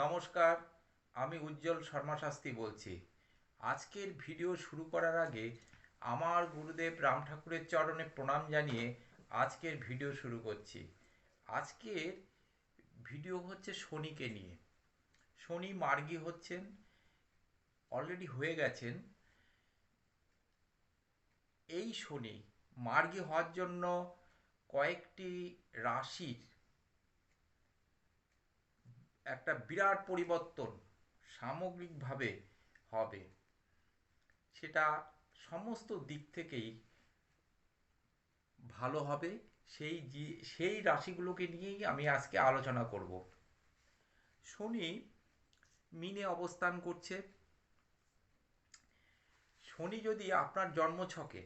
নমস্কার, আমি উজ্জ্বল শর্মা শাস্ত্রী বলছি। আজকের ভিডিও শুরু করার আগে আমার গুরুদেব রাম ঠাকুরের চরণে প্রণাম জানিয়ে আজকের ভিডিও শুরু করছি। আজকের ভিডিও হচ্ছে শনিকে নিয়ে। শনি মার্গী হচ্ছেন, অলরেডি হয়ে গেছেন। এই শনি মার্গী হওয়ার জন্য কয়েকটি রাশির একটা বিরাট পরিবর্তন সামগ্রিকভাবে হবে। সেটা সমস্ত দিক থেকেই ভালো হবে। সেই রাশিগুলোকে নিয়েই আমি আজকে আলোচনা করব। শনি মিনে অবস্থান করছে। শনি যদি আপনার জন্মছকে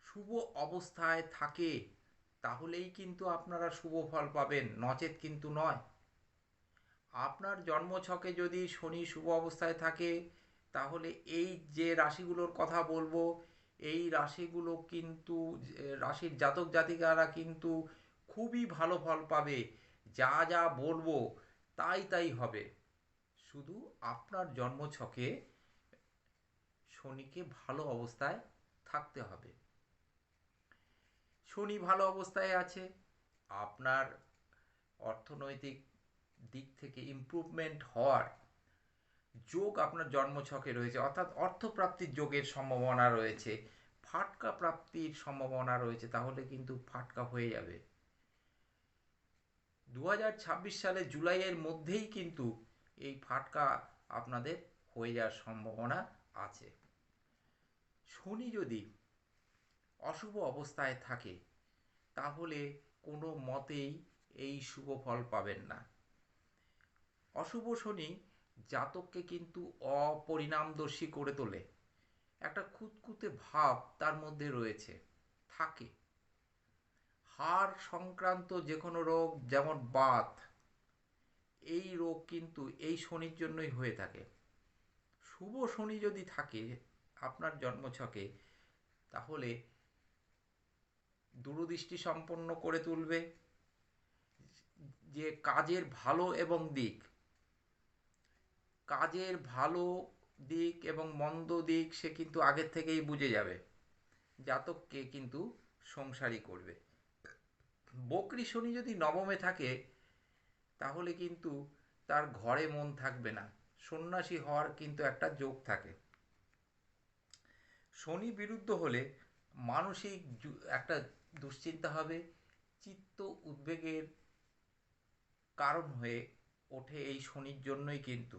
শুভ অবস্থায় থাকে তাহলেই কিন্তু আপনারা শুভ ফল পাবেন, নচেত কিন্তু নয়। আপনার জন্মছকে যদি শনি শুভ অবস্থায় থাকে তাহলে এই যে রাশিগুলোর কথা বলবো, এই রাশিগুলো কিন্তু রাশির জাতক জাতিকারা কিন্তু খুবই ভালো ফল পাবে। যা যা বলবো তাই তাই হবে। শুধু আপনার জন্মছকে শনিকে ভালো অবস্থায় থাকতে হবে। শনি ভালো অবস্থায় আছে, আপনার অর্থনৈতিক দিক থেকে ইমপ্রুভমেন্ট হওয়ার যোগ আপনার জন্মছকে রয়েছে, অর্থাৎ অর্থপ্রাপ্তির যোগের সম্ভাবনা রয়েছে, ফাটকা প্রাপ্তির সম্ভাবনা রয়েছে। তাহলে কিন্তু ফাটকা হয়ে যাবে 2026 সালে জুলাইয়ের মধ্যেই, কিন্তু এই ফাটকা আপনাদের হয়ে যাওয়ার সম্ভাবনা আছে। শনি যদি অশুভ অবস্থায় থাকে তাহলে কোনো মতেই এই শুভ ফল পাবেন না। অশুভ শনি জাতককে কিন্তু অপরিণামদর্শী করে তোলে। একটা খুঁতখুঁতে ভাব তার মধ্যে রয়েছে, থাকে। হাড় সংক্রান্ত যে কোনো রোগ, যেমন বাত, এই রোগ কিন্তু এই শনির জন্যই হয়ে থাকে। শুভ শনি যদি থাকে আপনার জন্মছকে তাহলে দূরদৃষ্টি সম্পন্ন করে তুলবে। যে কাজের ভালো এবং দিক, কাজের ভালো দিক এবং মন্দ দিক সে কিন্তু আগের থেকেই বুঝে যাবে। জাতককে কিন্তু সংসারী করবে। বকরি শনি যদি নবমে থাকে তাহলে কিন্তু তার ঘরে মন থাকবে না, সন্ন্যাসী হওয়ার কিন্তু একটা যোগ থাকে। শনি বিরুদ্ধ হলে মানসিক একটা দুশ্চিন্তা হবে, চিত্ত উদ্বেগের কারণ হয়ে ওঠে এই শনির জন্যই। কিন্তু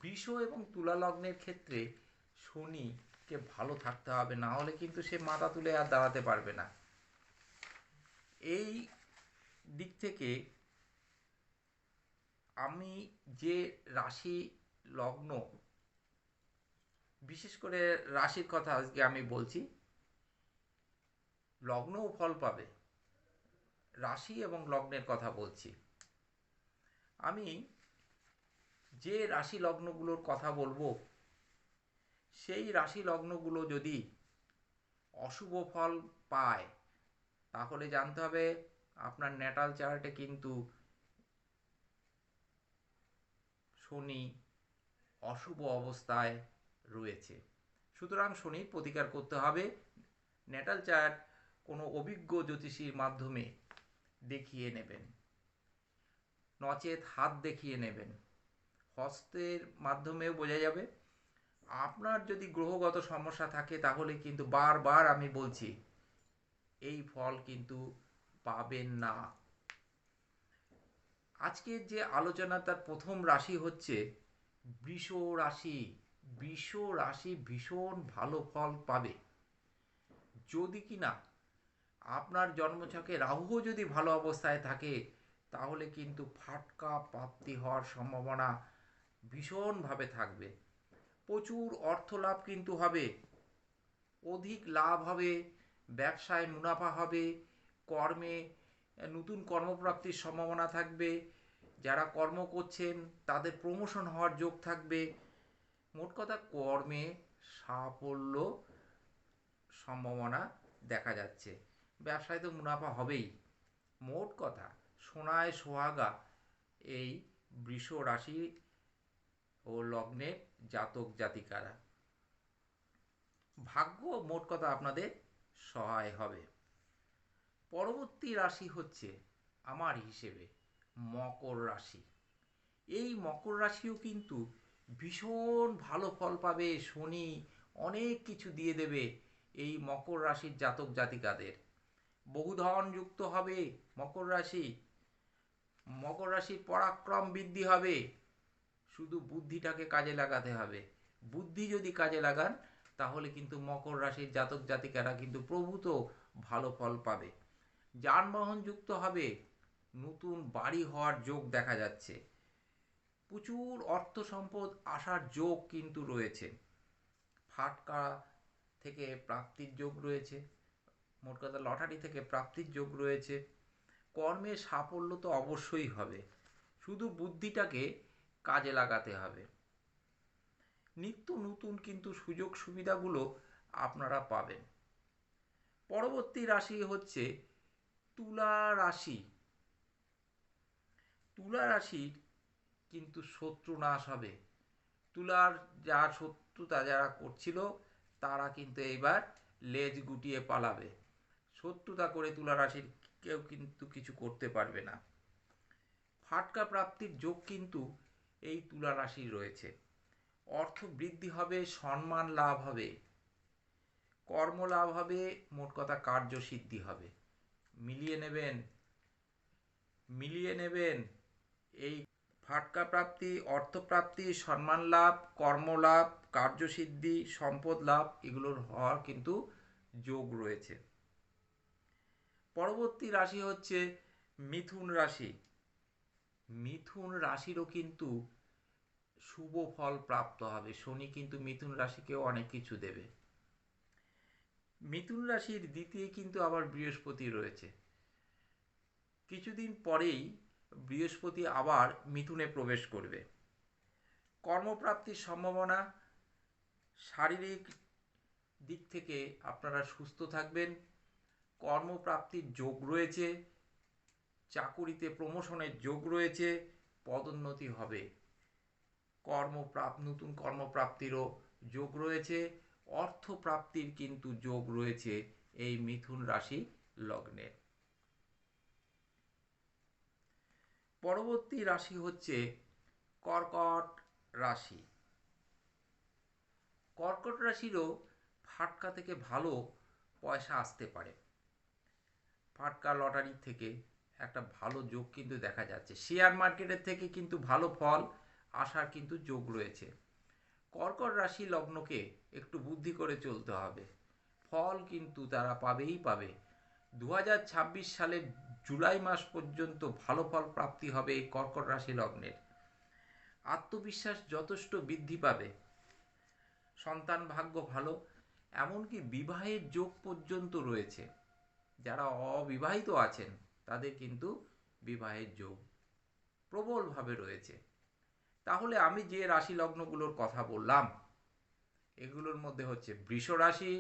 বৃষ এবং তুলা লগ্নের ক্ষেত্রে শনিকে ভালো থাকতে হবে, না হলে কিন্তু সে মাথা তুলে আর দাঁড়াতে পারবে না। এই দিক থেকে আমি যে রাশি লগ্ন, বিশেষ করে রাশির কথা আজকে আমি বলছি, লগ্নও ফল পাবে, রাশি এবং লগ্নের কথা বলছি। আমি যে রাশি লগ্নগুলোর কথা বলবো সেই রাশি লগ্নগুলো যদি অশুভ ফল পায় তাহলে জানতে হবে আপনার ন্যাটাল চার্টে কিন্তু শনি অশুভ অবস্থায় রয়েছে। সুতরাং শনির প্রতিকার করতে হবে। ন্যাটাল চার্ট কোনো অভিজ্ঞ জ্যোতিষীর মাধ্যমে দেখিয়ে নেবেন, নচেত হাত দেখিয়ে নেবেন, হস্তের মাধ্যমেও বোঝা যাবে। আপনার যদি গ্রহগত সমস্যা থাকে তাহলে কিন্তু বারবার আমি বলছি এই ফল কিন্তু পাবেন না। আজকের যে আলোচনা তার প্রথম রাশি হচ্ছে বৃষ রাশি। বৃষ রাশি ভীষণ ভালো ফল পাবে যদি কিনা আপনার জন্মছকে রাহুও যদি ভালো অবস্থায় থাকে তাহলে কিন্তু ফাটকা প্রাপ্তি হওয়ার সম্ভাবনা ভীষণভাবে থাকবে। প্রচুর অর্থ লাভ কিন্তু হবে, অধিক লাভ হবে, ব্যবসায় মুনাফা হবে, কর্মে নতুন কর্মপ্রাপ্তির সম্ভাবনা থাকবে, যারা কর্ম করছেন তাদের প্রমোশন হওয়ার যোগ থাকবে। মোট কথা কর্মে সাফল্য সম্ভাবনা দেখা যাচ্ছে। ব্যবসায় তো মুনাফা হবেই। মোট কথা সোনায় সোহাগা এই বৃষ রাশি ও লগ্নের জাতক জাতিকারা। ভাগ্য মোট কথা আপনাদের সহায় হবে। পরবর্তী রাশি হচ্ছে আমার হিসেবে মকর রাশি। এই মকর রাশিও কিন্তু ভীষণ ভালো ফল পাবে। শনি অনেক কিছু দিয়ে দেবে এই মকর রাশির জাতক জাতিকাদের। বহুধন যুক্ত হবে মকর রাশি। মকর রাশির পরাক্রম বৃদ্ধি হবে। শুধু বুদ্ধিটাকে কাজে লাগাতে হবে। বুদ্ধি যদি কাজে লাগান তাহলে কিন্তু মকর রাশির জাতক জাতিকারা কিন্তু প্রভূত ভালো ফল পাবে। যানবাহন যুক্ত হবে। নতুন বাড়ি হওয়ার যোগ দেখা যাচ্ছে। প্রচুর অর্থ সম্পদ আসার যোগ কিন্তু রয়েছে। ফাটকা থেকে প্রাপ্তির যোগ রয়েছে। মোট কথা লটারি থেকে প্রাপ্তির যোগ রয়েছে। কর্মের সাফল্য তো অবশ্যই হবে। শুধু বুদ্ধিটাকে কাজে লাগাতে হবে। নিত্য নতুন কিন্তু সুযোগ সুবিধাগুলো আপনারা পাবেন। পরবর্তী রাশি হচ্ছে তুলা রাশি। তুলা রাশির কিন্তু শত্রু নাশ হবে। তুলার যা শত্রুতা যারা করছিল তারা কিন্তু এইবার লেজ গুটিয়ে পালাবে। শত্রুতা করে তুলা রাশির কেউ কিন্তু কিছু করতে পারবে না। ফাটকা প্রাপ্তির যোগ কিন্তু এই তুলা রাশির রয়েছে। অর্থ বৃদ্ধি হবে, সম্মান লাভ হবে, কর্ম লাভ হবে, মোট কথা কার্যসিদ্ধি হবে। মিলিয়ে নেবেন, মিলিয়ে নেবেন এই ফাটকা প্রাপ্তি, অর্থপ্রাপ্তি, সম্মান লাভ, কর্মলাভ, কার্যসিদ্ধি, সম্পদ লাভ এগুলোর হওয়ার কিন্তু যোগ রয়েছে। পরবর্তী রাশি হচ্ছে মিথুন রাশি। মিথুন রাশিরও কিন্তু শুভ ফল প্রাপ্ত হবে। শনি কিন্তু মিথুন রাশিকেও অনেক কিছু দেবে। মিথুন রাশির দ্বিতীয় কিন্তু আবার বৃহস্পতি রয়েছে। কিছুদিন পরেই বৃহস্পতি আবার মিথুনে প্রবেশ করবে। কর্মপ্রাপ্তির সম্ভাবনা। শারীরিক দিক থেকে আপনারা সুস্থ থাকবেন। কর্মপ্রাপ্তির যোগ রয়েছে। চাকুরিতে প্রমোশনের যোগ রয়েছে। পদোন্নতি হবে। নতুন কর্মপ্রাপ্তিরও যোগ রয়েছে। অর্থপ্রাপ্তির কিন্তু যোগ রয়েছে এই মিথুন রাশি লগ্নের। পরবর্তী রাশি হচ্ছে কর্কট রাশি। কর্কট রাশিরও ফাটকা থেকে ভালো পয়সা আসতে পারে। ফাটকা লটারি থেকে একটা ভালো যোগ কিন্তু দেখা যাচ্ছে। শেয়ার মার্কেটের থেকে কিন্তু ভালো ফল আসার কিন্তু যোগ রয়েছে। কর্কট রাশি লগ্নকে একটু বুদ্ধি করে চলতে হবে। ফল কিন্তু তারা পাবেই পাবে। 2026 সালের জুলাই মাস পর্যন্ত ভালো ফল প্রাপ্তি হবে এই কর্কট রাশি লগ্নের। আত্মবিশ্বাস যথেষ্ট বৃদ্ধি পাবে। সন্তান ভাগ্য ভালো, এমনকি বিবাহের যোগ পর্যন্ত রয়েছে। যারা অবিবাহিত আছেন তাদের কিন্তু বিবাহের যোগ প্রবলভাবে রয়েছে। তাহলে আমি যে রাশি লগ্নগুলোর কথা বললাম এগুলোর মধ্যে হচ্ছে বৃষ রাশি,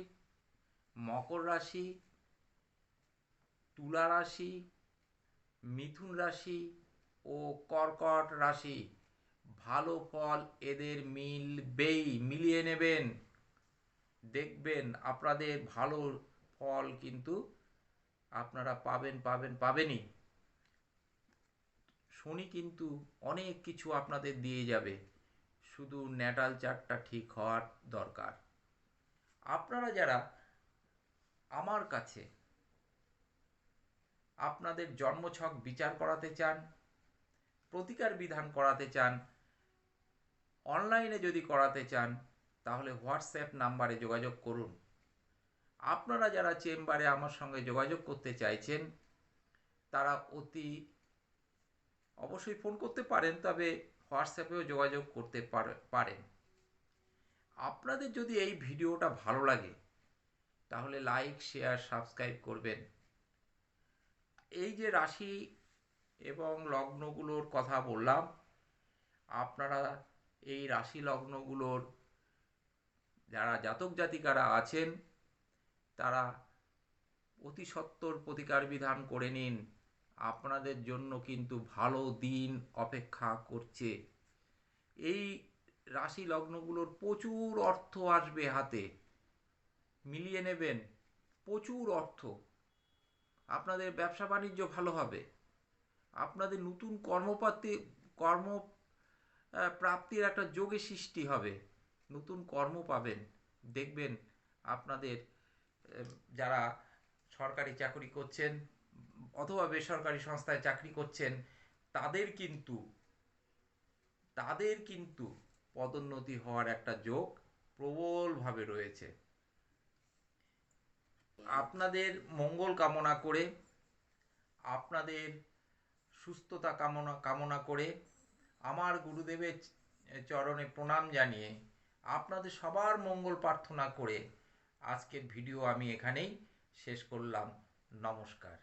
মকর রাশি, তুলা রাশি, মিথুন রাশি ও কর্কট রাশি। ভালো ফল এদের মিলবেই। মিলিয়ে নেবেন, দেখবেন আপনাদের ভালো ফল কিন্তু আপনারা পাবেনই। শনি কিন্তু অনেক কিছু আপনাদের দিয়ে যাবে। শুধু ন্যাটাল চার্টটা ঠিক হওয়ার দরকার। আপনারা যারা আমার কাছে আপনাদের জন্মছক বিচার করাতে চান, প্রতিকার বিধান করাতে চান, অনলাইনে যদি করাতে চান তাহলে হোয়াটসঅ্যাপ নাম্বারে যোগাযোগ করুন। আপনারা যারা চেম্বারে আমার সঙ্গে যোগাযোগ করতে চাইছেন তারা অবশ্যই ফোন করতে পারেন, তবে হোয়াটসঅ্যাপেও যোগাযোগ করতে পারেন। আপনাদের যদি এই ভিডিওটা ভালো লাগে তাহলে লাইক, শেয়ার, সাবস্ক্রাইব করবেন। এই যে রাশি এবং লগ্নগুলোর কথা বললাম, আপনারা এই রাশি লগ্নগুলোর যারা জাতক জাতিকারা আছেন তারা অতি সত্বর প্রতিকার বিধান করে নিন। আপনাদের জন্য কিন্তু ভালো দিন অপেক্ষা করছে। এই রাশি লগ্নগুলোর প্রচুর অর্থ আসবে হাতে, মিলিয়ে নেবেন, প্রচুর অর্থ। আপনাদের ব্যবসা বাণিজ্য ভালো হবে, আপনাদের নতুন কর্ম প্রাপ্তির একটা যোগের সৃষ্টি হবে, নতুন কর্ম পাবেন। দেখবেন আপনাদের যারা সরকারি চাকরি করছেন অথবা বেসরকারি সংস্থায় চাকরি করছেন, তাদের কিন্তু তাদের কিন্তু পদোন্নতি হওয়ার একটা যোগ প্রবলভাবে রয়েছে। আপনাদের মঙ্গল কামনা করে, আপনাদের সুস্থতা কামনা করে, আমার গুরুদেবের চরণে প্রণাম জানিয়ে, আপনাদের সবার মঙ্গল প্রার্থনা করে আজকের ভিডিও আমি এখানেই শেষ করলাম। নমস্কার।